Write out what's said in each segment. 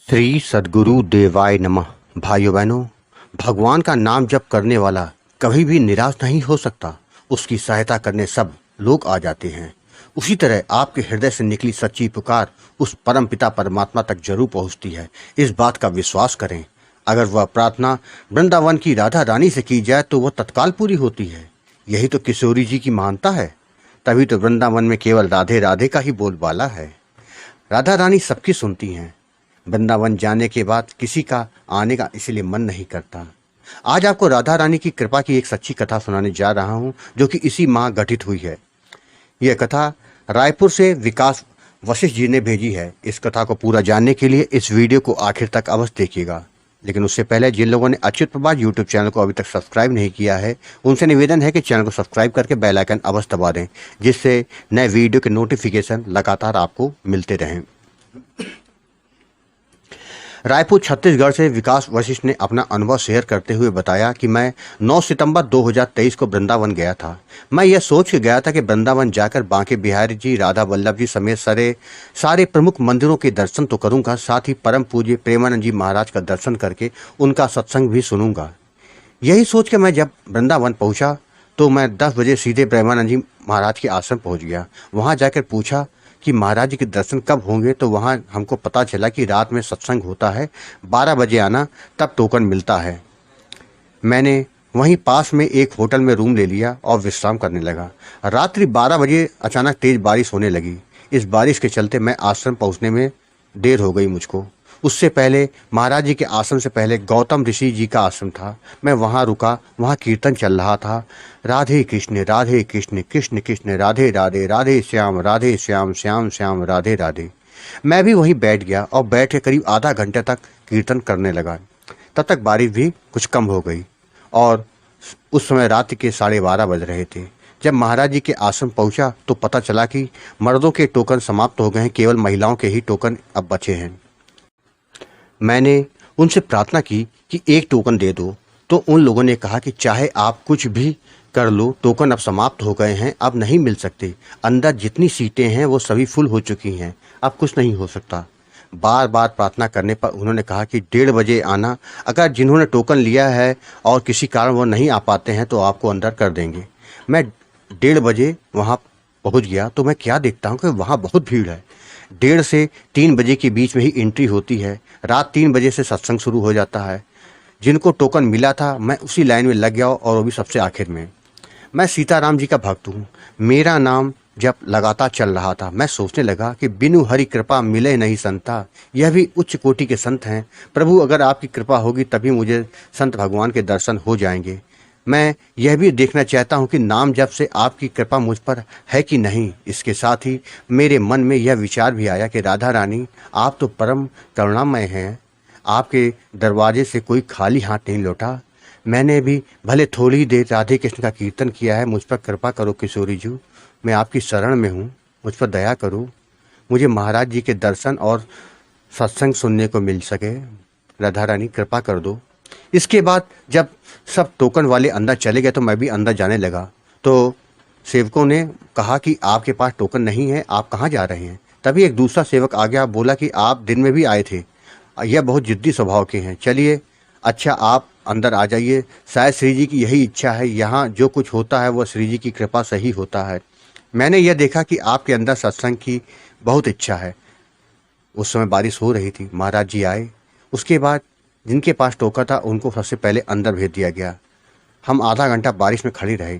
श्री सद्गुरु देवाय नमः। भाइयों बहनों, भगवान का नाम जप करने वाला कभी भी निराश नहीं हो सकता। उसकी सहायता करने सब लोग आ जाते हैं। उसी तरह आपके हृदय से निकली सच्ची पुकार उस परम पिता परमात्मा तक जरूर पहुंचती है। इस बात का विश्वास करें। अगर वह प्रार्थना वृंदावन की राधा रानी से की जाए तो वह तत्काल पूरी होती है। यही तो किशोरी जी की महानता है। तभी तो वृंदावन में केवल राधे राधे का ही बोलबाला है। राधा रानी सबकी सुनती हैं। वृंदावन जाने के बाद किसी का आने का इसलिए मन नहीं करता। आज आपको राधा रानी की कृपा की एक सच्ची कथा सुनाने जा रहा हूं, जो कि इसी माह घटित हुई है। यह कथा रायपुर से विकास वशिष्ठ जी ने भेजी है। इस कथा को पूरा जानने के लिए इस वीडियो को आखिर तक अवश्य देखिएगा। लेकिन उससे पहले जिन लोगों ने अच्युत प्रभात यूट्यूब चैनल को अभी तक सब्सक्राइब नहीं किया है, उनसे निवेदन है कि चैनल को सब्सक्राइब करके बेल आइकन अवश्य दबा दें, जिससे नए वीडियो के नोटिफिकेशन लगातार आपको मिलते रहें। रायपुर छत्तीसगढ़ से विकास वशिष्ठ ने अपना अनुभव शेयर करते हुए बताया कि मैं 9 सितंबर 2023 को वृंदावन गया था। मैं यह सोच के गया था कि वृंदावन जाकर बांके बिहारी जी, राधा वल्लभ जी समेत सारे प्रमुख मंदिरों के दर्शन तो करूंगा, साथ ही परम पूज्य प्रेमानंद जी महाराज का दर्शन करके उनका सत्संग भी सुनूंगा। यही सोच के मैं जब वृंदावन पहुंचा तो मैं 10 बजे सीधे प्रेमानंद जी महाराज के आश्रम पहुंच गया। वहां जाकर पूछा कि महाराज जी के दर्शन कब होंगे, तो वहाँ हमको पता चला कि रात में सत्संग होता है, 12 बजे आना, तब टोकन मिलता है। मैंने वहीं पास में एक होटल में रूम ले लिया और विश्राम करने लगा। रात्रि 12 बजे अचानक तेज बारिश होने लगी। इस बारिश के चलते मैं आश्रम पहुंचने में देर हो गई मुझको। उससे पहले महाराज जी के आश्रम से पहले गौतम ऋषि जी का आश्रम था। मैं वहाँ रुका। वहाँ कीर्तन चल रहा था, राधे कृष्ण कृष्ण कृष्ण राधे राधे, राधे श्याम श्याम श्याम राधे राधे। मैं भी वहीं बैठ गया और बैठ के करीब आधा घंटे तक कीर्तन करने लगा। तब तक बारिश भी कुछ कम हो गई और उस समय रात के 12:30 बज रहे थे। जब महाराज जी के आश्रम पहुंचा तो पता चला कि मर्दों के टोकन समाप्त हो गए हैं, केवल महिलाओं के ही टोकन अब बचे हैं। मैंने उनसे प्रार्थना की कि एक टोकन दे दो, तो उन लोगों ने कहा कि चाहे आप कुछ भी कर लो, टोकन अब समाप्त हो गए हैं, अब नहीं मिल सकते। अंदर जितनी सीटें हैं वो सभी फुल हो चुकी हैं, अब कुछ नहीं हो सकता। बार बार प्रार्थना करने पर उन्होंने कहा कि 1:30 बजे आना। अगर जिन्होंने टोकन लिया है और किसी कारण वो नहीं आ पाते हैं तो आपको अंदर कर देंगे। मैं 1:30 बजे वहाँ पहुँच गया तो मैं क्या देखता हूँ कि वहाँ बहुत भीड़ है। 1:30 से 3 बजे के बीच में ही एंट्री होती है। रात 3 बजे से सत्संग शुरू हो जाता है। जिनको टोकन मिला था मैं उसी लाइन में लग गया और वो भी सबसे आखिर में। मैं सीताराम जी का भक्त हूँ। मेरा नाम जब लगातार चल रहा था, मैं सोचने लगा कि बिनु हरि कृपा मिले नहीं संता। यह भी उच्च कोटि के संत हैं। प्रभु, अगर आपकी कृपा होगी तभी मुझे संत भगवान के दर्शन हो जाएंगे। मैं यह भी देखना चाहता हूं कि नाम जप से आपकी कृपा मुझ पर है कि नहीं। इसके साथ ही मेरे मन में यह विचार भी आया कि राधा रानी, आप तो परम करुणामय हैं। आपके दरवाजे से कोई खाली हाथ नहीं लौटा। मैंने भी भले थोड़ी ही देर राधे कृष्ण का कीर्तन किया है। मुझ पर कृपा करो किशोरी जी, मैं आपकी शरण में हूँ, मुझ पर दया करो। मुझे महाराज जी के दर्शन और सत्संग सुनने को मिल सके। राधा रानी कृपा कर दो। इसके बाद जब सब टोकन वाले अंदर चले गए तो मैं भी अंदर जाने लगा। तो सेवकों ने कहा कि आपके पास टोकन नहीं है, आप कहाँ जा रहे हैं। तभी एक दूसरा सेवक आ गया, बोला कि आप दिन में भी आए थे, यह बहुत जिद्दी स्वभाव के हैं। चलिए, अच्छा आप अंदर आ जाइए। शायद श्री जी की यही इच्छा है। यहाँ जो कुछ होता है वह श्री जी की कृपा से ही होता है। मैंने यह देखा कि आपके अंदर सत्संग की बहुत इच्छा है। उस समय बारिश हो रही थी। महाराज जी आए। उसके बाद जिनके पास टोकन था उनको सबसे पहले अंदर भेज दिया गया। हम आधा घंटा बारिश में खड़े रहे।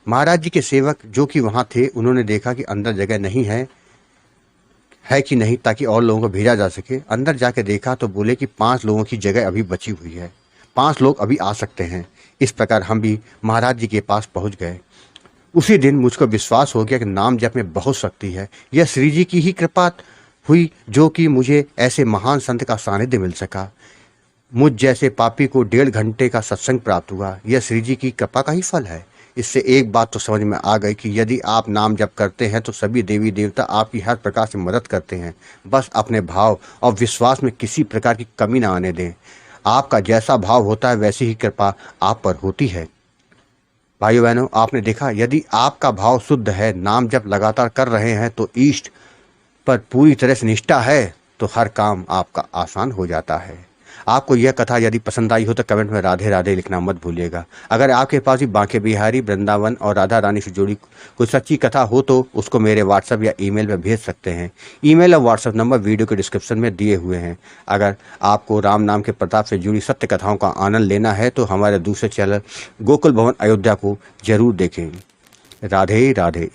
महाराज जी के सेवक जो कि वहाँ थे, उन्होंने देखा कि अंदर जगह नहीं है कि नहीं, ताकि और लोगों को भेजा जा सके। अंदर जाके देखा तो बोले कि 5 लोगों की जगह अभी बची हुई है, 5 लोग अभी आ सकते हैं। इस प्रकार हम भी महाराज जी के पास पहुँच गए। उसी दिन मुझको विश्वास हो गया कि नाम जप में बहुत शक्ति है। यह श्री जी की ही कृपा हुई जो कि मुझे ऐसे महान संत का सानिध्य मिल सका। मुझ जैसे पापी को 1.5 घंटे का सत्संग प्राप्त हुआ। यह श्री जी की कृपा का ही फल है। इससे एक बात तो समझ में आ गई कि यदि आप नाम जप करते हैं तो सभी देवी देवता आपकी हर प्रकार से मदद करते हैं। बस अपने भाव और विश्वास में किसी प्रकार की कमी ना आने दें। आपका जैसा भाव होता है वैसी ही कृपा आप पर होती है। भाइयों बहनों, आपने देखा, यदि आपका भाव शुद्ध है, नाम जप लगातार कर रहे हैं, तो इष्ट पर पूरी तरह से निष्ठा है, तो हर काम आपका आसान हो जाता है। आपको यह कथा यदि पसंद आई हो तो कमेंट में राधे राधे लिखना मत भूलिएगा। अगर आपके पास भी बांके बिहारी, वृंदावन और राधा रानी से जुड़ी कोई सच्ची कथा हो तो उसको मेरे व्हाट्सएप या ईमेल पर भेज सकते हैं। ईमेल और व्हाट्सएप नंबर वीडियो के डिस्क्रिप्शन में दिए हुए हैं। अगर आपको राम नाम के प्रताप से जुड़ी सत्य कथाओं का आनंद लेना है तो हमारे दूसरे चैनल गोकुल भवन अयोध्या को जरूर देखें। राधे राधे।